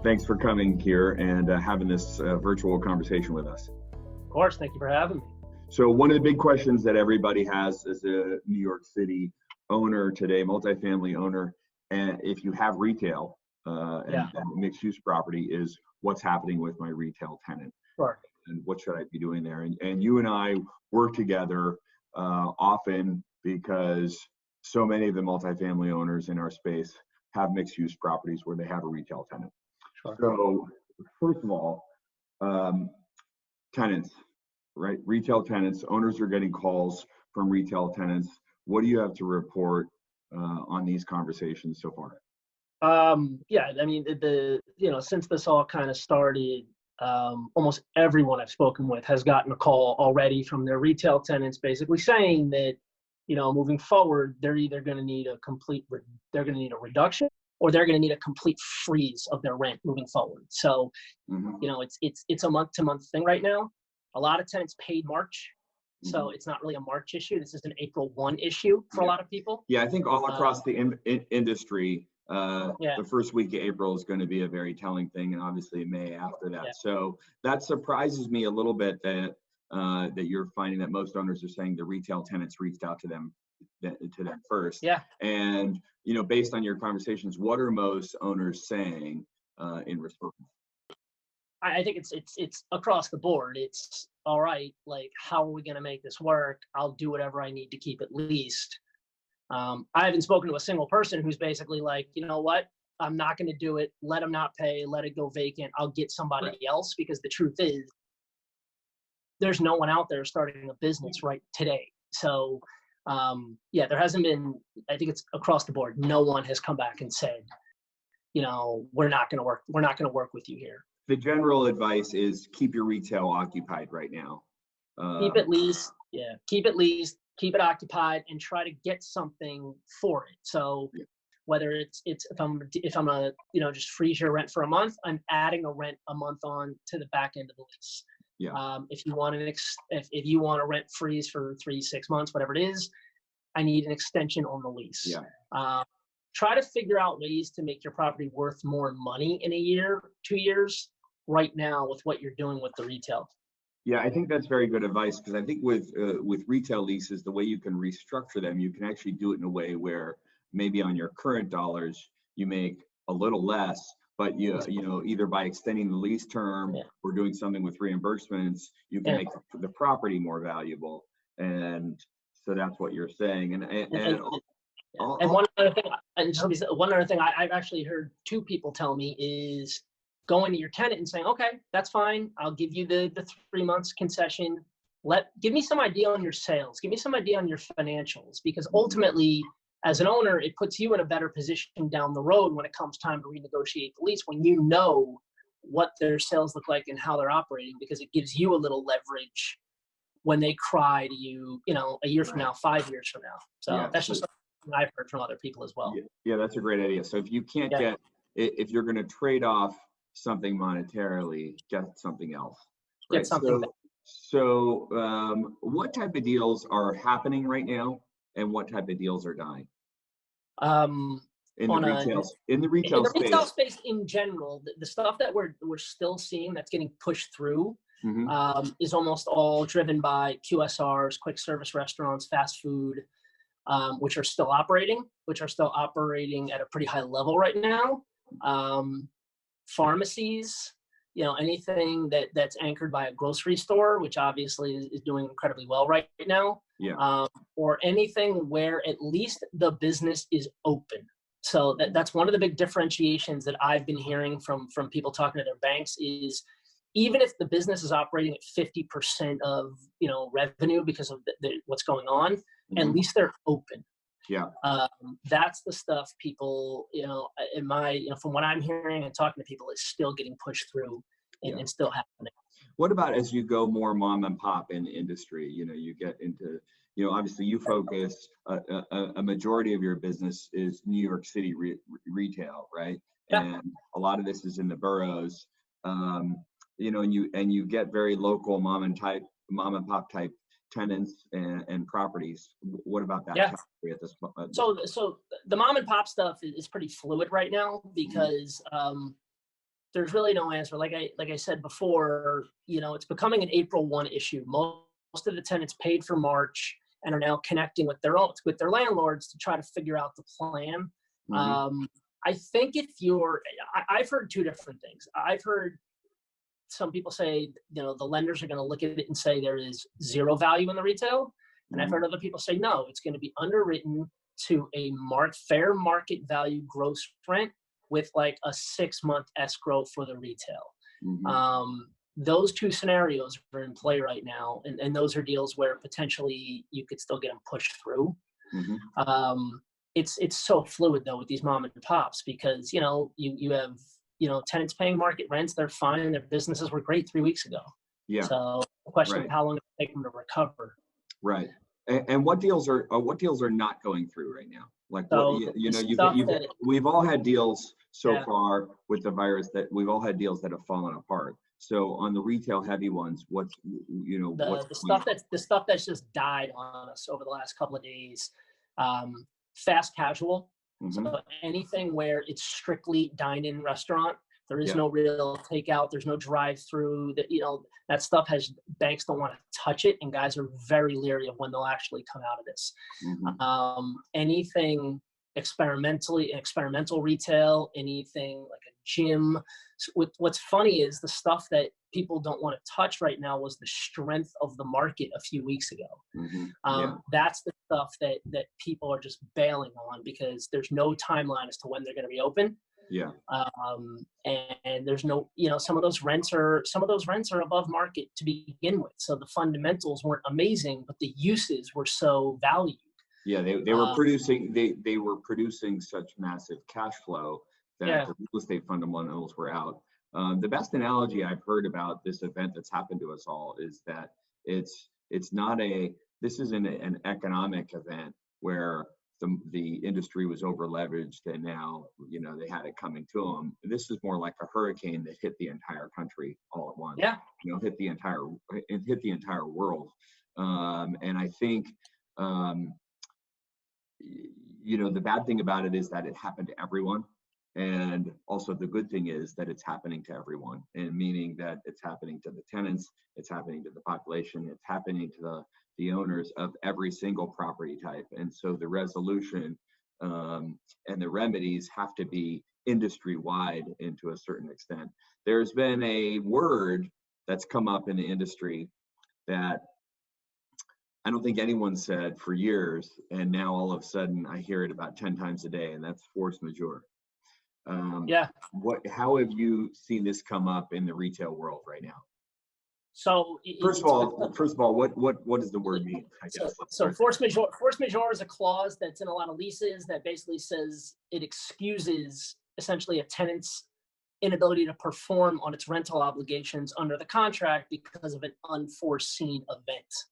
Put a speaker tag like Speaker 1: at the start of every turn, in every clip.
Speaker 1: Thanks for coming here and having this virtual conversation with us.
Speaker 2: Of course, thank you for having me.
Speaker 1: So one of the big questions that everybody has as a New York City owner today, multifamily owner, and if you have retail and mixed-use property, is what's happening with my retail tenant?
Speaker 2: Sure.
Speaker 1: And what should I be doing there? And you and I work together often because so many of the multifamily owners in our space have mixed-use properties where they have a retail tenant. Sure. So first of all, tenants, right? Retail tenants, owners are getting calls from retail tenants. What do you have to report on these conversations so far?
Speaker 2: Yeah, I mean, since this all kind of started, almost everyone I've spoken with has gotten a call already from their retail tenants, basically saying that, moving forward, they're either going to need a reduction, or they're going to need a complete freeze of their rent moving forward. So, it's a month-to-month thing right now. A lot of tenants paid March, so it's not really a March issue. This is an April 1 issue for a lot of people.
Speaker 1: Yeah, I think all across the industry, the first week of April is going to be a very telling thing, and obviously May after that. Yeah. So that surprises me a little bit that you're finding that most owners are saying the retail tenants reached out to them first.
Speaker 2: Yeah.
Speaker 1: And based on your conversations, what are most owners saying in response?
Speaker 2: I think it's across the board. It's all right. Like, how are we going to make this work? I'll do whatever I need to keep it leased. I haven't spoken to a single person who's basically like, you know what? I'm not going to do it. Let them not pay. Let it go vacant. I'll get somebody else, because the truth is, there's no one out there starting a business right today. So, there hasn't been. I think it's across the board. No one has come back and said, we're not going to work. We're not going to work with you here.
Speaker 1: The general advice is keep your retail occupied right now.
Speaker 2: Keep it leased. Yeah, keep it leased. Keep it occupied, and try to get something for it. So whether it's if I'm a just freeze your rent for a month, I'm adding a rent a month on to the back end of the lease.
Speaker 1: Yeah.
Speaker 2: If you want if you want a rent freeze for 3-6 months, whatever it is, I need an extension on the lease.
Speaker 1: Yeah.
Speaker 2: Try to figure out ways to make your property worth more money in a year, 2 years, right now with what you're doing with the retail.
Speaker 1: Yeah, I think that's very good advice, because I think with retail leases, the way you can restructure them, you can actually do it in a way where maybe on your current dollars you make a little less, but either by extending the lease term or doing something with reimbursements, you can make the property more valuable. And so that's what you're saying. And
Speaker 2: one other thing, I've actually heard 2 people tell me is going to your tenant and saying, okay, that's fine. I'll give you the 3 months concession. Give me some idea on your sales. Give me some idea on your financials, because ultimately, as an owner, it puts you in a better position down the road when it comes time to renegotiate the lease, when you know what their sales look like and how they're operating, because it gives you a little leverage when they cry to you, a year from now, 5 years from now. So that's just something I've heard from other people as well.
Speaker 1: Yeah, that's a great idea. So if you can't if you're going to trade off something monetarily, get something else. Right?
Speaker 2: Get something.
Speaker 1: So what type of deals are happening right now, and what type of deals are dying? In the retail
Speaker 2: space in general, the stuff that we're still seeing that's getting pushed through is almost all driven by QSRs, quick service restaurants, fast food, which are still operating at a pretty high level right now. Pharmacies, anything that's anchored by a grocery store, which obviously is doing incredibly well right now.
Speaker 1: Yeah.
Speaker 2: Or anything where at least the business is open. So that's one of the big differentiations that I've been hearing from people talking to their banks is, even if the business is operating at 50% of revenue because of what's going on, at least they're open.
Speaker 1: Yeah.
Speaker 2: That's the stuff people, from what I'm hearing and talking to people, is still getting pushed through and still happening.
Speaker 1: What about as you go more mom and pop in industry? You get into, obviously you focus, a majority of your business is New York City retail, right? Yeah. And a lot of this is in the boroughs, and you get very local mom and pop type tenants and properties. What about that category at this point?
Speaker 2: So the mom and pop stuff is pretty fluid right now, because there's really no answer. Like I said before, it's becoming an April 1 issue. Most of the tenants paid for March and are now connecting with their landlords to try to figure out the plan. I think I've heard two different things. I've heard some people say, the lenders are going to look at it and say there is zero value in the retail. And I've heard other people say, no, it's going to be underwritten to a fair market value gross rent with like a 6-month escrow for the retail. Those two scenarios are in play right now. And those are deals where potentially you could still get them pushed through. It's so fluid though with these mom and pops because, you have, tenants paying market rents, they're fine. Their businesses were great 3 weeks ago. Yeah. So the question of how long it will take them to recover.
Speaker 1: Right. And what deals are not going through right now? Like, so we've all had deals so far with the virus that we've all had deals that have fallen apart. So on the retail heavy ones, the
Speaker 2: stuff that's just died on us over the last couple of days, fast casual. So anything where it's strictly dine-in restaurant, there is no real takeout, there's no drive-through. That stuff banks don't want to touch it, and guys are very leery of when they'll actually come out of this. Anything experimental retail, anything like a gym. What's funny is the stuff that people don't want to touch right now was the strength of the market a few weeks ago. That's the stuff that people are just bailing on because there's no timeline as to when they're going to reopen. And there's no, some of those rents are above market to begin with. So the fundamentals weren't amazing, but the uses were so valued.
Speaker 1: Yeah, they were producing such massive cash flow that the real estate fundamentals were out. The best analogy I've heard about this event that's happened to us all is that this isn't an economic event where the industry was over leveraged and now they had it coming to them. This is more like a hurricane that hit the entire country all at once. Hit the entire world. And I think the bad thing about it is that it happened to everyone. And also the good thing is that it's happening to everyone, and meaning that it's happening to the tenants, it's happening to the population, it's happening to the owners of every single property type. And so the resolution and the remedies have to be industry-wide and to a certain extent. There's been a word that's come up in the industry that I don't think anyone said for years, and now all of a sudden I hear it about 10 times a day, and that's force majeure. How have you seen this come up in the retail world right now?
Speaker 2: So
Speaker 1: first of all, what does the word mean? I guess.
Speaker 2: So force majeure is a clause that's in a lot of leases that basically says it excuses essentially a tenant's inability to perform on its rental obligations under the contract because of an unforeseen event.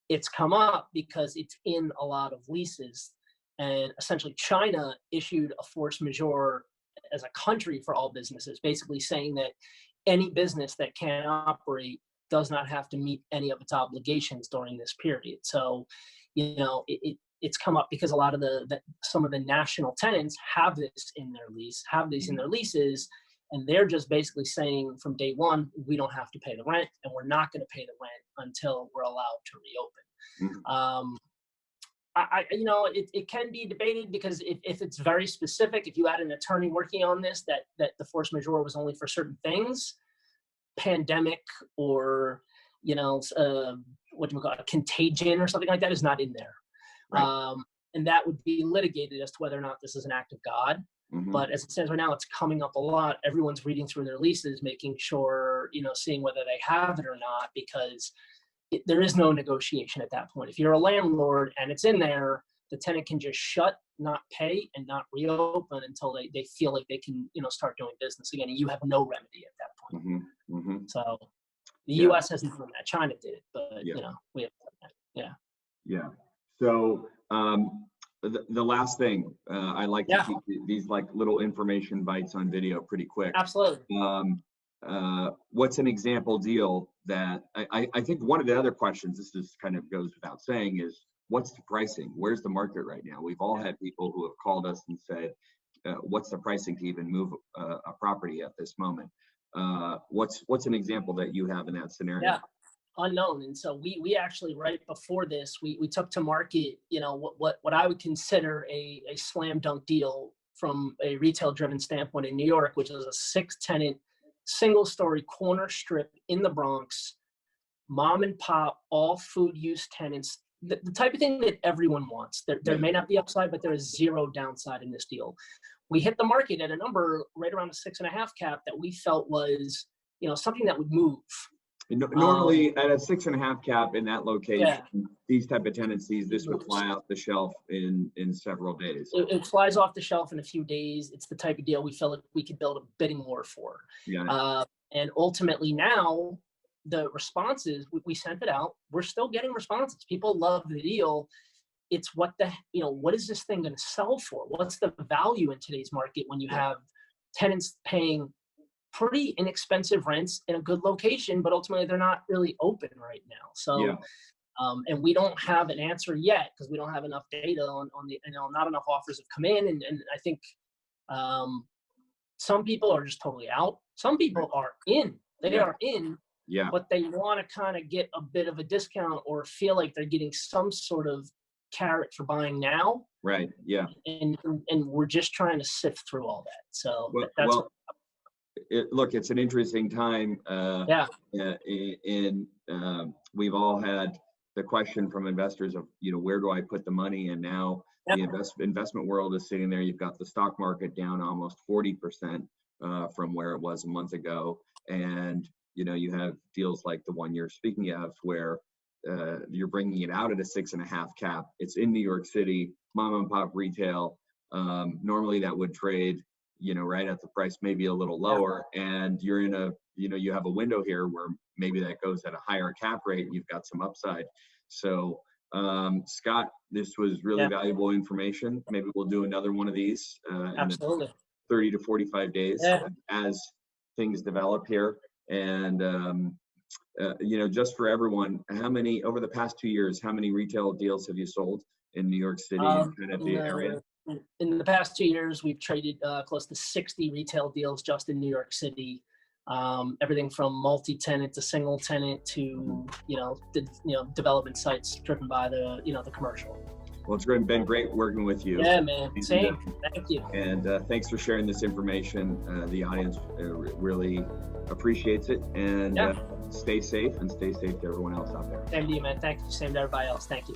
Speaker 2: It's come up because it's in a lot of leases. And essentially China issued a force majeure as a country for all businesses, basically saying that any business that can't operate does not have to meet any of its obligations during this period. So, it's come up because a lot of some of the national tenants have this in their leases, and they're just basically saying from day one, we don't have to pay the rent, and we're not going to pay the rent until we're allowed to reopen. It can be debated because if it's very specific, if you had an attorney working on this, that the force majeure was only for certain things, pandemic or, a contagion or something like that is not in there. Right. And that would be litigated as to whether or not this is an act of God. But as it stands right now, it's coming up a lot. Everyone's reading through their leases, making sure, seeing whether they have it or not, because there is no negotiation at that point. If you're a landlord and it's in there, the tenant can just shut, not pay, and not reopen until they feel like they can, start doing business again. And you have no remedy at that point. So the U.S. hasn't done that. China did it, but we have done that.
Speaker 1: Yeah. So the last thing, I like to keep these like little information bites on video pretty quick.
Speaker 2: Absolutely.
Speaker 1: What's an example deal that I think one of the other questions, this just kind of goes without saying, is what's the pricing? Where's the market right now? We've all had people who have called us and said, what's the pricing to even move a property at this moment? What's an example that you have in that scenario?
Speaker 2: Yeah, unknown. And so we actually, right before this, we took to market, what I would consider a slam dunk deal from a retail driven standpoint in New York, which is a 6-tenant, single story corner strip in the Bronx, mom and pop, all food use tenants, the type of thing that everyone wants. There may not be upside, but there is zero downside in this deal. We hit the market at a number right around a 6.5 cap that we felt was, something that would move.
Speaker 1: Normally at a 6.5 cap in that location, these type of tenancies, this would fly off the shelf in several days.
Speaker 2: It flies off the shelf in a few days. It's the type of deal we felt like we could build a bidding war for. And ultimately now the responses, we sent it out. We're still getting responses. People love the deal. It's what is this thing going to sell for? What's the value in today's market when you have tenants paying pretty inexpensive rents in a good location, but ultimately they're not really open right now. So, and we don't have an answer yet because we don't have enough data on the, not enough offers have come in. And I think some people are just totally out. Some people are in, they are in, but they want to kind of get a bit of a discount or feel like they're getting some sort of carrot for buying now.
Speaker 1: Right. Yeah.
Speaker 2: And we're just trying to sift through all that. So
Speaker 1: look, it's an interesting time. We've all had the question from investors of, where do I put the money? And now the investment world is sitting there. You've got the stock market down almost 40% from where it was a month ago. And, you have deals like the one you're speaking of where you're bringing it out at a 6.5 cap. It's in New York City, mom and pop retail. Normally that would trade, right at the price, maybe a little lower. And you're in a, you have a window here where maybe that goes at a higher cap rate and you've got some upside. So, Scott, this was really valuable information. Maybe we'll do another one of these
Speaker 2: Absolutely.
Speaker 1: in 30 to 45 days as things develop here. And, just for everyone, over the past 2 years, how many retail deals have you sold in New York City and kind of the area?
Speaker 2: In the past 2 years, we've traded close to 60 retail deals just in New York City. Everything from multi-tenant to single tenant to, development sites driven by the commercial.
Speaker 1: Well, it's been great working with you.
Speaker 2: Yeah, man. Same. Thank you.
Speaker 1: And thanks for sharing this information. The audience really appreciates it. And stay safe, and stay safe to everyone else out there.
Speaker 2: Same to you, man. Thank you. Same to everybody else. Thank you.